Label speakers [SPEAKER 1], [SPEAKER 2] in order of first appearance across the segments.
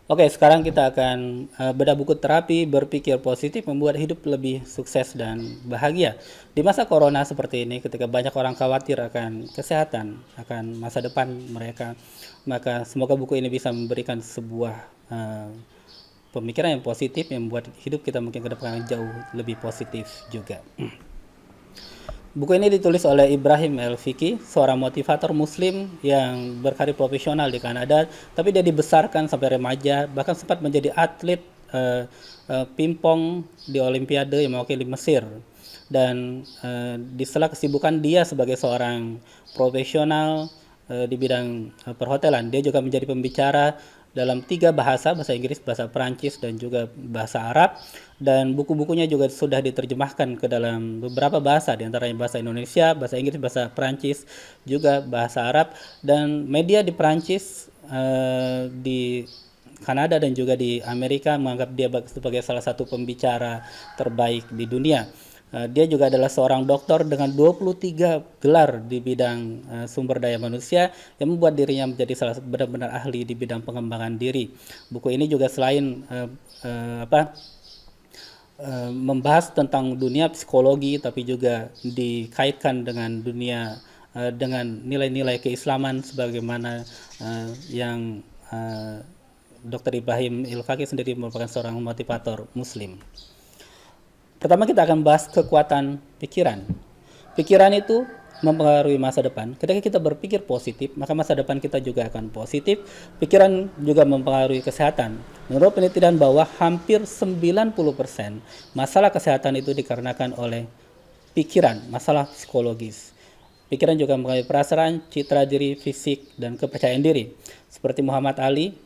[SPEAKER 1] Oke, sekarang kita akan bedah buku terapi berpikir positif membuat hidup lebih sukses dan bahagia. Di masa corona seperti ini, ketika banyak orang khawatir akan kesehatan, akan masa depan mereka, maka semoga buku ini bisa memberikan sebuah pemikiran yang positif yang membuat hidup kita mungkin ke depan jauh lebih positif juga. Buku ini ditulis oleh Ibrahim El-Fiki, seorang motivator muslim yang berkarir profesional di Kanada, tapi dia dibesarkan sampai remaja, bahkan sempat menjadi atlet pingpong di Olimpiade yang mewakili Mesir. Dan di sela kesibukan dia sebagai seorang profesional di bidang perhotelan, dia juga menjadi pembicara dalam 3 bahasa, bahasa Inggris, bahasa Perancis, dan juga bahasa Arab. Dan buku-bukunya juga sudah diterjemahkan ke dalam beberapa bahasa, diantaranya bahasa Indonesia, bahasa Inggris, bahasa Perancis, juga bahasa Arab. Dan media di Perancis, di Kanada, dan juga di Amerika menganggap dia sebagai salah satu pembicara terbaik di dunia. Dia juga adalah seorang doktor dengan 23 gelar di bidang sumber daya manusia yang membuat dirinya menjadi salah satu benar-benar ahli di bidang pengembangan diri. Buku ini juga selain membahas tentang dunia psikologi, tapi juga dikaitkan dengan dunia dengan nilai-nilai keislaman sebagaimana yang Dr. Ibrahim Il-Faqih sendiri merupakan seorang motivator muslim. Pertama kita akan bahas kekuatan pikiran. Pikiran itu mempengaruhi masa depan. Ketika kita berpikir positif, maka masa depan kita juga akan positif. Pikiran juga mempengaruhi kesehatan. Menurut penelitian bahwa hampir 90% masalah kesehatan itu dikarenakan oleh pikiran, masalah psikologis. Pikiran juga mempengaruhi perasaan, citra diri, fisik, dan kepercayaan diri. Seperti Muhammad Ali,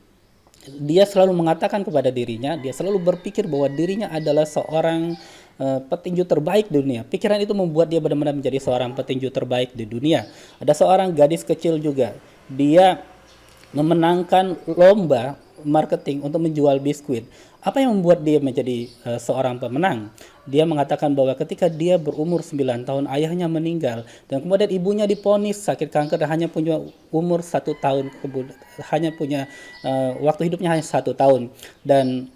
[SPEAKER 1] dia selalu mengatakan kepada dirinya, dia selalu berpikir bahwa dirinya adalah seorang petinju terbaik di dunia. Pikiran itu membuat dia benar-benar menjadi seorang petinju terbaik di dunia. Ada seorang gadis kecil juga, dia memenangkan lomba marketing untuk menjual biskuit. Apa yang membuat dia menjadi seorang pemenang? Dia mengatakan bahwa ketika dia berumur 9 tahun, ayahnya meninggal, dan kemudian ibunya diponis sakit kanker dan hanya punya umur 1 tahun, hanya punya waktu hidupnya hanya 1 tahun. Dan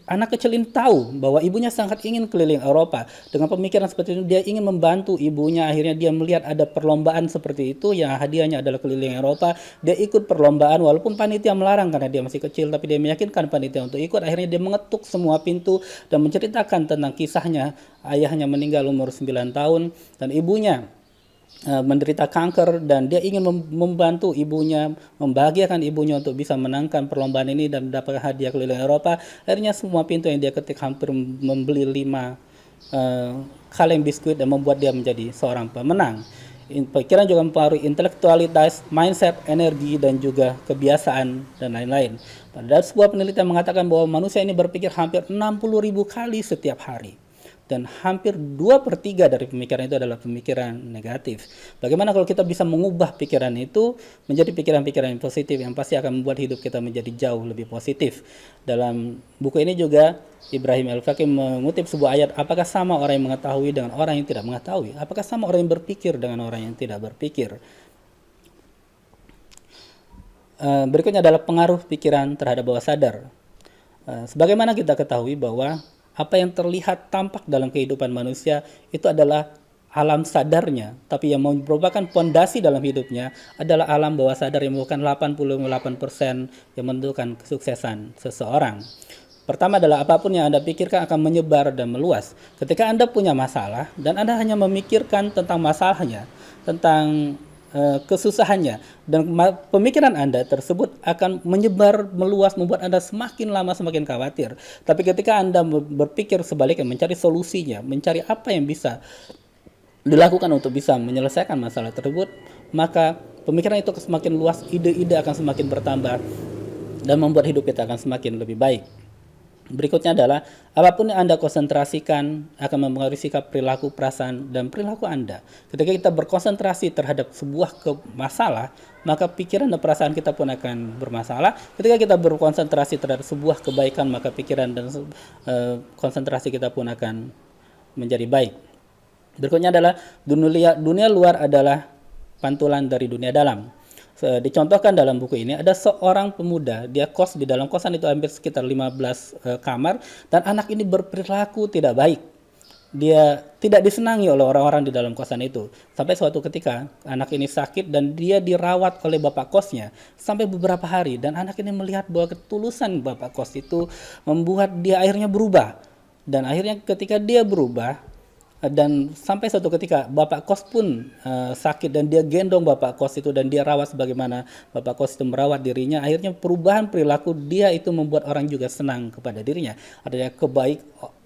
[SPEAKER 1] anak kecil ini tahu bahwa ibunya sangat ingin keliling Eropa. Dengan pemikiran seperti itu, dia ingin membantu ibunya. Akhirnya dia melihat ada perlombaan seperti itu yang hadiahnya adalah keliling Eropa. Dia ikut perlombaan walaupun panitia melarang karena dia masih kecil, tapi dia meyakinkan panitia untuk ikut. Akhirnya dia mengetuk semua pintu dan menceritakan tentang kisahnya. Ayahnya meninggal umur 9 tahun dan ibunya menderita kanker, dan dia ingin membantu ibunya, membahagiakan ibunya untuk bisa menangkan perlombaan ini dan mendapatkan hadiah keliling Eropa. Akhirnya semua pintu yang dia ketik hampir membeli 5 kaleng biskuit dan membuat dia menjadi seorang pemenang. Pikiran juga mempengaruhi intelektualitas, mindset, energi, dan juga kebiasaan dan lain-lain. Pada sebuah penelitian mengatakan bahwa manusia ini berpikir hampir 60.000 kali setiap hari. Dan hampir 2/3 dari pemikiran itu adalah pemikiran negatif. Bagaimana kalau kita bisa mengubah pikiran itu menjadi pikiran-pikiran yang positif, yang pasti akan membuat hidup kita menjadi jauh lebih positif. Dalam buku ini juga Ibrahim El-Faqih mengutip sebuah ayat, apakah sama orang yang mengetahui dengan orang yang tidak mengetahui? Apakah sama orang yang berpikir dengan orang yang tidak berpikir? Berikutnya adalah pengaruh pikiran terhadap bawah sadar. Sebagaimana kita ketahui bahwa apa yang terlihat tampak dalam kehidupan manusia itu adalah alam sadarnya, tapi yang merupakan fondasi dalam hidupnya adalah alam bawah sadar yang merupakan 88% yang menentukan kesuksesan seseorang. Pertama adalah apapun yang Anda pikirkan akan menyebar dan meluas. Ketika Anda punya masalah dan Anda hanya memikirkan tentang masalahnya, tentang kesusahannya, dan pemikiran Anda tersebut akan menyebar meluas, membuat Anda semakin lama semakin khawatir. Tapi ketika Anda berpikir sebaliknya, mencari solusinya, mencari apa yang bisa dilakukan untuk bisa menyelesaikan masalah tersebut, maka pemikiran itu akan semakin luas, ide-ide akan semakin bertambah, dan membuat hidup kita akan semakin lebih baik. Berikutnya adalah apapun yang Anda konsentrasikan akan mempengaruhi sikap, perilaku, perasaan, dan perilaku Anda. Ketika kita berkonsentrasi terhadap sebuah masalah, maka pikiran dan perasaan kita pun akan bermasalah. Ketika kita berkonsentrasi terhadap sebuah kebaikan, maka pikiran dan konsentrasi kita pun akan menjadi baik. Berikutnya adalah dunia luar adalah pantulan dari dunia dalam. Dicontohkan dalam buku ini ada seorang pemuda, dia kos di dalam kosan itu hampir sekitar 15 kamar, dan anak ini berperilaku tidak baik. Dia tidak disenangi oleh orang-orang di dalam kosan itu. Sampai suatu ketika anak ini sakit dan dia dirawat oleh bapak kosnya sampai beberapa hari, dan anak ini melihat bahwa ketulusan bapak kos itu membuat dia akhirnya berubah. Dan akhirnya ketika dia berubah, dan sampai suatu ketika bapak kos pun sakit dan dia gendong bapak kos itu dan dia rawat sebagaimana bapak kos itu merawat dirinya. Akhirnya perubahan perilaku dia itu membuat orang juga senang kepada dirinya. Artinya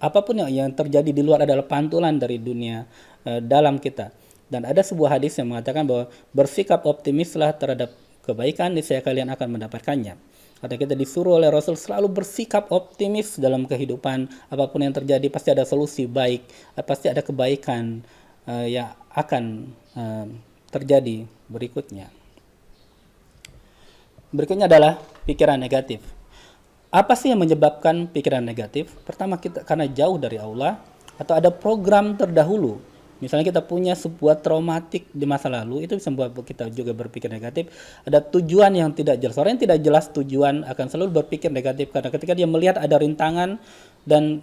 [SPEAKER 1] apapun yang terjadi di luar adalah pantulan dari dunia dalam kita. Dan ada sebuah hadis yang mengatakan bahwa bersikap optimislah terhadap kebaikan, niscaya kalian akan mendapatkannya. Karena kita disuruh oleh Rasul selalu bersikap optimis dalam kehidupan. Apapun yang terjadi pasti ada solusi baik, pasti ada kebaikan yang akan terjadi berikutnya. Berikutnya adalah pikiran negatif. Apa sih yang menyebabkan pikiran negatif? Pertama, kita karena jauh dari Allah, atau ada program terdahulu. Misalnya kita punya sebuah traumatik di masa lalu, itu bisa membuat kita juga berpikir negatif. Ada tujuan yang tidak jelas. Orang yang tidak jelas tujuan akan selalu berpikir negatif, karena ketika dia melihat ada rintangan dan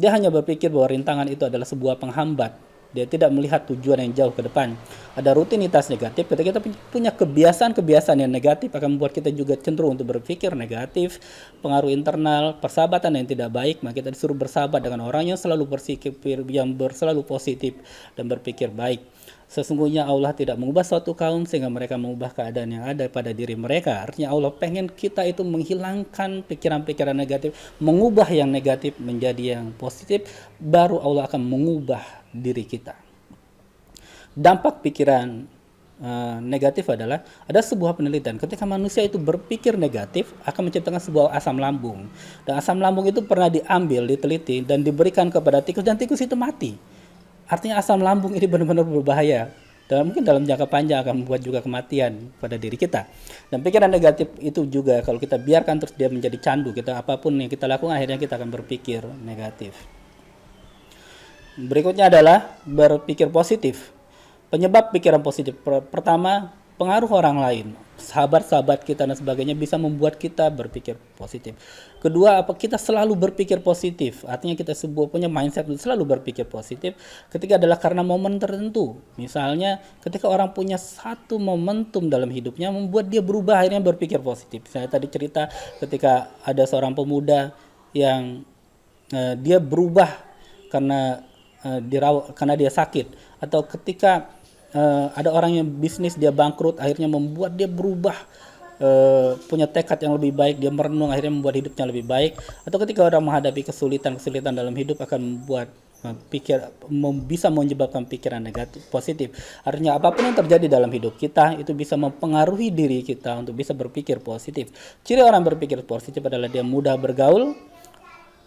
[SPEAKER 1] dia hanya berpikir bahwa rintangan itu adalah sebuah penghambat. Dia tidak melihat tujuan yang jauh ke depan. Ada rutinitas negatif. Ketika kita punya kebiasaan-kebiasaan yang negatif akan membuat kita juga cenderung untuk berpikir negatif. Pengaruh internal, persahabatan yang tidak baik, maka kita disuruh bersahabat dengan orang yang selalu berpikir, yang selalu positif dan berpikir baik. Sesungguhnya Allah tidak mengubah suatu kaum sehingga mereka mengubah keadaan yang ada pada diri mereka. Artinya Allah pengen kita itu menghilangkan pikiran-pikiran negatif, mengubah yang negatif menjadi yang positif, baru Allah akan mengubah diri kita. Dampak pikiran negatif adalah, ada sebuah penelitian, ketika manusia itu berpikir negatif akan menciptakan sebuah asam lambung. Dan asam lambung itu pernah diambil, diteliti dan diberikan kepada tikus, dan tikus itu mati. Artinya asam lambung ini benar-benar berbahaya. Dan mungkin dalam jangka panjang akan membuat juga kematian pada diri kita. Dan pikiran negatif itu juga kalau kita biarkan terus dia menjadi candu, kita apapun yang kita lakukan akhirnya kita akan berpikir negatif. Berikutnya adalah berpikir positif. Penyebab pikiran positif pertama, pengaruh orang lain, sahabat-sahabat kita dan sebagainya bisa membuat kita berpikir positif. Kedua, kita selalu berpikir positif, artinya kita punya mindset untuk selalu berpikir positif. Ketiga adalah karena momen tertentu. Misalnya ketika orang punya satu momentum dalam hidupnya membuat dia berubah, akhirnya berpikir positif. Saya tadi cerita ketika ada seorang pemuda yang dia berubah karena karena dia sakit, atau ketika ada orang yang bisnis dia bangkrut akhirnya membuat dia berubah, punya tekad yang lebih baik, dia merenung akhirnya membuat hidupnya lebih baik. Atau ketika orang menghadapi kesulitan dalam hidup akan membuat bisa menyebabkan pikiran negatif positif. Artinya apapun yang terjadi dalam hidup kita itu bisa mempengaruhi diri kita untuk bisa berpikir positif. Ciri orang berpikir positif adalah dia mudah bergaul,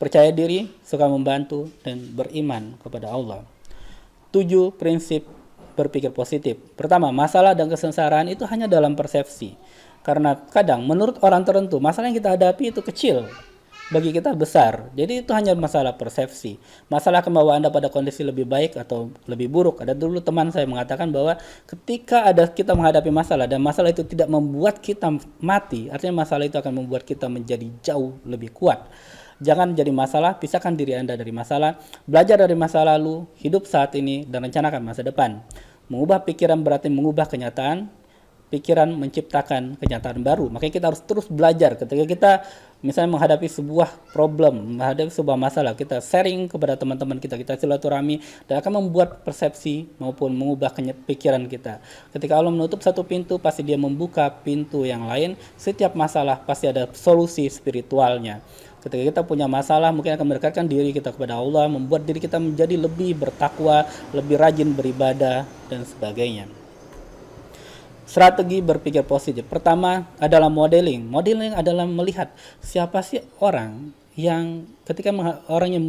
[SPEAKER 1] percaya diri, suka membantu, dan beriman kepada Allah. 7 prinsip berpikir positif. Pertama, masalah dan kesengsaraan itu hanya dalam persepsi. Karena kadang menurut orang tertentu masalah yang kita hadapi itu kecil, bagi kita besar. Jadi itu hanya masalah persepsi. Masalah akan membawa Anda pada kondisi lebih baik atau lebih buruk. Ada dulu teman saya mengatakan bahwa ketika kita menghadapi masalah dan masalah itu tidak membuat kita mati, artinya masalah itu akan membuat kita menjadi jauh lebih kuat. Jangan jadi masalah, pisahkan diri Anda dari masalah, belajar dari masa lalu, hidup saat ini, dan rencanakan masa depan. Mengubah pikiran berarti mengubah kenyataan, pikiran menciptakan kenyataan baru. Makanya kita harus terus belajar. Ketika kita misalnya menghadapi sebuah problem, menghadapi sebuah masalah, kita sharing kepada teman-teman kita, kita silaturahmi, dan akan membuat persepsi maupun mengubah pikiran kita. Ketika Allah menutup satu pintu, pasti dia membuka pintu yang lain. Setiap masalah pasti ada solusi spiritualnya. Ketika kita punya masalah, mungkin akan mendekatkan diri kita kepada Allah, membuat diri kita menjadi lebih bertakwa, lebih rajin beribadah, dan sebagainya. Strategi berpikir positif. Pertama adalah modeling. Modeling adalah melihat siapa sih orang yang ketika orang yang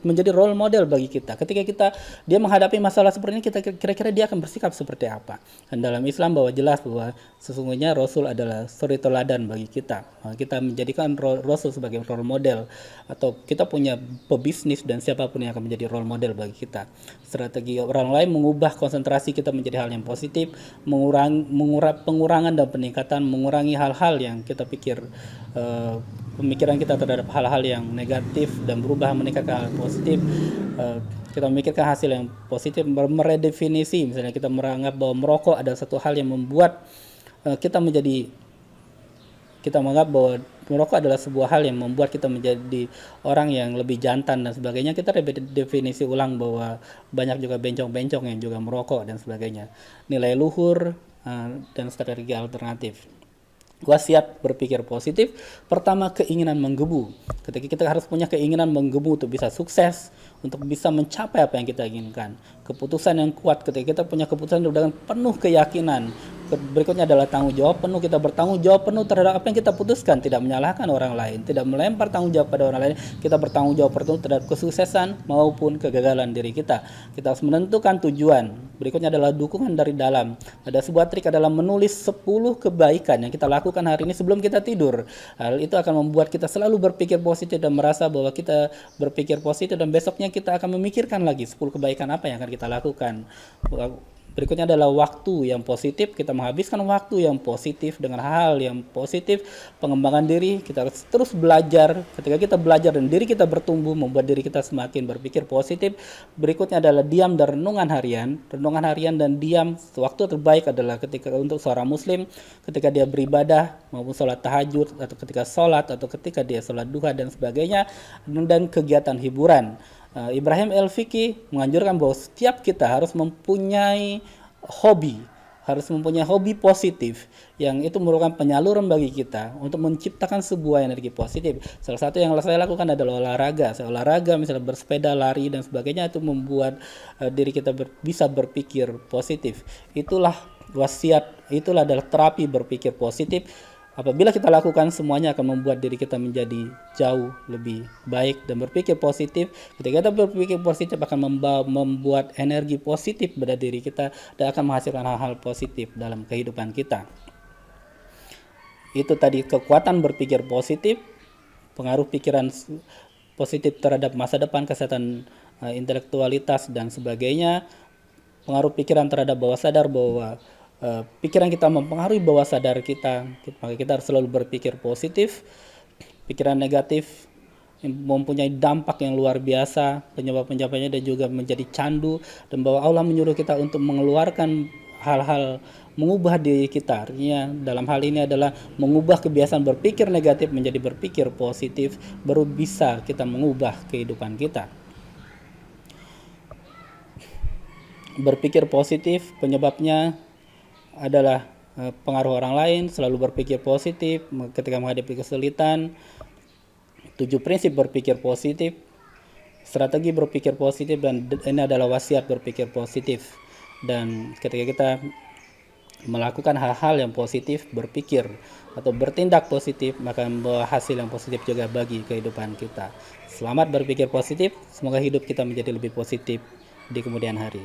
[SPEAKER 1] menjadi role model bagi kita. Ketika dia menghadapi masalah seperti ini, kita kira-kira dia akan bersikap seperti apa. Dan dalam Islam bahwa jelas bahwa sesungguhnya Rasul adalah suri teladan bagi kita. Kita menjadikan Rasul sebagai role model, atau kita punya pebisnis dan siapapun yang akan menjadi role model bagi kita. Strategi orang lain mengubah konsentrasi kita menjadi hal yang positif, pengurangan dan peningkatan, mengurangi hal-hal yang kita pikir pemikiran kita terhadap hal-hal yang negatif dan berubah meningkatkan hal positif. Kita memikirkan hasil yang positif, meredefinisi. Misalnya kita menganggap bahwa merokok adalah satu hal yang membuat kita menganggap bahwa merokok adalah sebuah hal yang membuat kita menjadi orang yang lebih jantan dan sebagainya. Kita definisi ulang bahwa banyak juga bencong-bencong yang juga merokok dan sebagainya. Nilai luhur dan strategi alternatif. Wasiat berpikir positif. Pertama, keinginan menggebu. Ketika kita harus punya keinginan menggebu untuk bisa sukses, untuk bisa mencapai apa yang kita inginkan. Keputusan yang kuat. Ketika kita punya keputusan dengan penuh keyakinan. Berikutnya adalah tanggung jawab penuh. Kita bertanggung jawab penuh terhadap apa yang kita putuskan, tidak menyalahkan orang lain, tidak melempar tanggung jawab pada orang lain. Kita bertanggung jawab penuh terhadap kesuksesan maupun kegagalan diri kita. Kita harus menentukan tujuan. Berikutnya adalah dukungan dari dalam. Ada sebuah trik adalah menulis 10 kebaikan yang kita lakukan hari ini sebelum kita tidur. Hal itu akan membuat kita selalu berpikir positif dan merasa bahwa kita berpikir positif, dan besoknya kita akan memikirkan lagi 10 kebaikan apa yang akan kita lakukan. Berikutnya adalah waktu yang positif. Kita menghabiskan waktu yang positif dengan hal yang positif. Pengembangan diri, kita harus terus belajar. Ketika kita belajar dan diri kita bertumbuh, membuat diri kita semakin berpikir positif. Berikutnya adalah diam dan renungan harian. Renungan harian dan diam, waktu terbaik adalah ketika untuk seorang muslim, ketika dia beribadah, maupun sholat tahajud, atau ketika sholat, atau ketika dia sholat duha dan sebagainya, dan kegiatan hiburan. Ibrahim El-Fiqi menganjurkan bahwa setiap kita harus mempunyai hobi positif, yang itu merupakan penyaluran bagi kita untuk menciptakan sebuah energi positif. Salah satu yang saya lakukan adalah olahraga. Saya olahraga, misalnya bersepeda, lari dan sebagainya, itu membuat diri kita bisa berpikir positif. Itulah wasiat, itulah adalah terapi berpikir positif. Apabila kita lakukan, semuanya akan membuat diri kita menjadi jauh lebih baik dan berpikir positif. Ketika kita berpikir positif akan membuat energi positif pada diri kita dan akan menghasilkan hal-hal positif dalam kehidupan kita. Itu tadi kekuatan berpikir positif, pengaruh pikiran positif terhadap masa depan, kesehatan intelektualitas dan sebagainya, pengaruh pikiran terhadap bawah sadar, bahwa pikiran kita mempengaruhi bawah sadar kita, maka kita harus selalu berpikir positif. Pikiran negatif mempunyai dampak yang luar biasa, penyebab-penyebabnya, dan juga menjadi candu, dan bahwa Allah menyuruh kita untuk mengeluarkan hal-hal, mengubah diri kita. Artinya dalam hal ini adalah mengubah kebiasaan berpikir negatif menjadi berpikir positif, baru bisa kita mengubah kehidupan kita. Berpikir positif penyebabnya adalah pengaruh orang lain, selalu berpikir positif ketika menghadapi kesulitan. 7 prinsip berpikir positif, strategi berpikir positif, dan ini adalah wasiat berpikir positif. Dan ketika kita melakukan hal-hal yang positif, berpikir atau bertindak positif, maka membawa hasil yang positif juga bagi kehidupan kita. Selamat berpikir positif, semoga hidup kita menjadi lebih positif di kemudian hari.